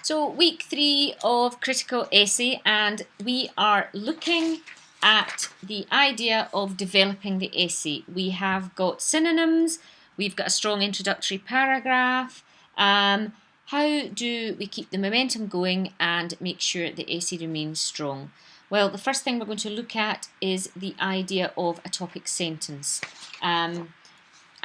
So week 3 of critical essay, and we are looking at the idea of developing the essay. We have got synonyms, we've got a strong introductory paragraph. How do we keep the momentum going and make sure the essay remains strong? Well, the first thing we're going to look at is the idea of a topic sentence.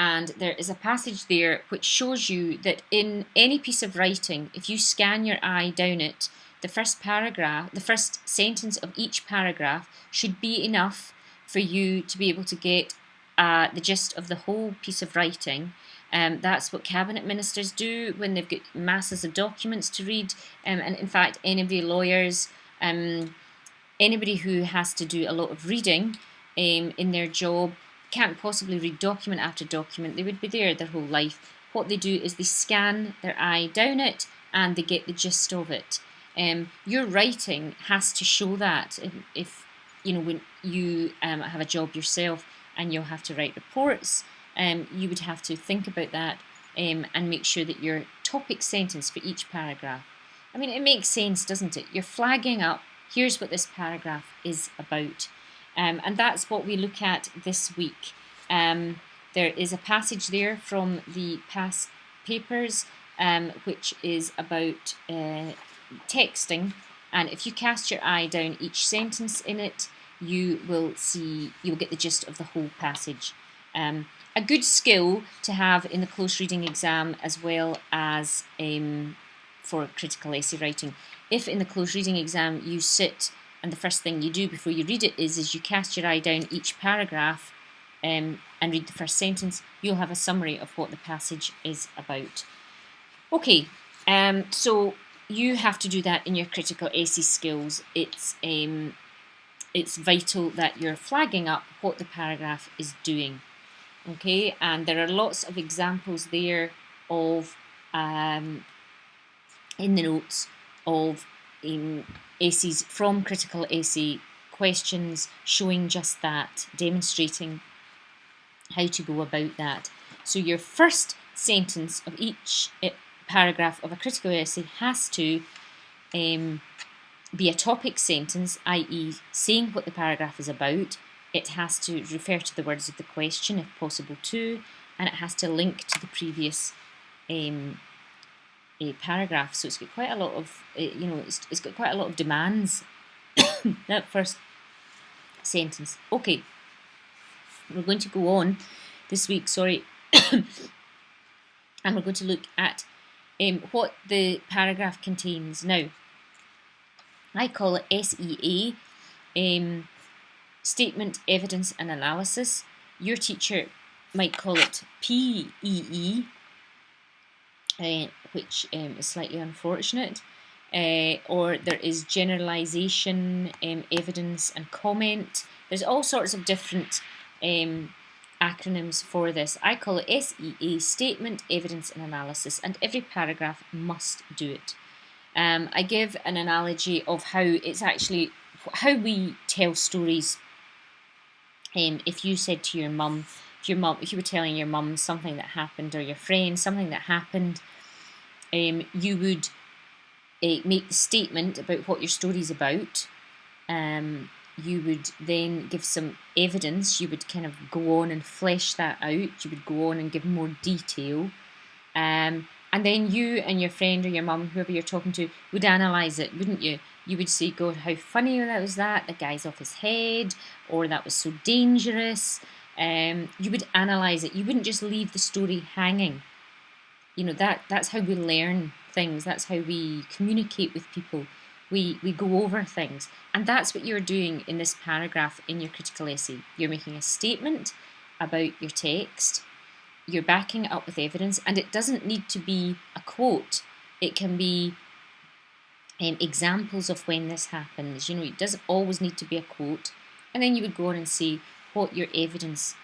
And there is a passage there which shows you that in any piece of writing, if you scan your eye down it, the first paragraph, the first sentence of each paragraph should be enough for you to be able to get the gist of the whole piece of writing. That's what cabinet ministers do when they've got masses of documents to read. And in fact, lawyers, anybody who has to do a lot of reading in their job can't possibly read document after document. They would be there their whole life. What they do is they scan their eye down it and they get the gist of it. Your writing has to show that. If you know, when you have a job yourself and you'll have to write reports, you would have to think about that and make sure that your topic sentence for each paragraph, I mean, it makes sense, doesn't it? You're flagging up, here's what this paragraph is about. And that's what we look at this week. There is a passage there from the past papers which is about texting, and if you cast your eye down each sentence in it, you'll get the gist of the whole passage. A good skill to have in the close reading exam as well as for critical essay writing. If in the close reading exam you sit and the first thing you do before you read it is you cast your eye down each paragraph and read the first sentence, you'll have a summary of what the passage is about. Okay, so you have to do that in your critical essay skills. It's vital that you're flagging up what the paragraph is doing. Okay, and there are lots of examples there of in the notes of essays from critical essay questions showing just that, demonstrating how to go about that. So your first sentence of each paragraph of a critical essay has to be a topic sentence, i.e. saying what the paragraph is about. It has to refer to the words of the question if possible too, and it has to link to the previous a paragraph. So it's got quite a lot of it's got quite a lot of demands. That first sentence. Okay, we're going to go on this week, and we're going to look at what the paragraph contains. Now, I call it SEA, Statement, Evidence and Analysis. Your teacher might call it PEE, which is slightly unfortunate, or there is generalization, evidence and comment. There's all sorts of different acronyms for this. I call it SEA, Statement, Evidence and Analysis, and every paragraph must do it. I give an analogy of how it's actually how we tell stories. If you said to your mum, if you were telling your mum something that happened, or your friend something that happened, you would make the statement about what your story's about. You would then give some evidence. You would kind of go on and flesh that out. You would go on and give more detail. And then you and your friend or your mum, whoever you're talking to, would analyse it, wouldn't you? You would say, God, how funny that was that, the guy's off his head, or that was so dangerous. You would analyse it. You wouldn't just leave the story hanging. You know, that's how we learn things. That's how we communicate with people. We go over things. And that's what you're doing in this paragraph in your critical essay. You're making a statement about your text. You're backing it up with evidence. And it doesn't need to be a quote. It can be examples of when this happens. You know, it doesn't always need to be a quote. And then you would go on and say what your evidence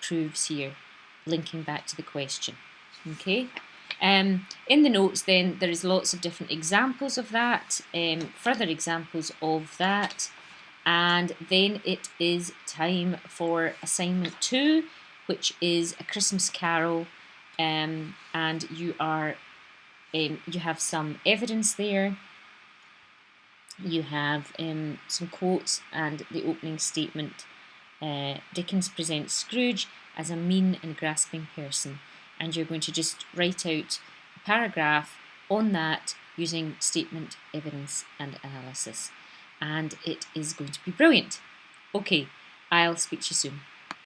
proves here, linking back to the question. Okay. In the notes then there is lots of different examples of that, further examples of that, and then it is time for assignment 2, which is A Christmas Carol, and you are You have some evidence there. You have some quotes and the opening statement. Dickens presents Scrooge as a mean and grasping person, and you're going to just write out a paragraph on that using statement, evidence and analysis, and it is going to be brilliant. Okay, I'll speak to you soon.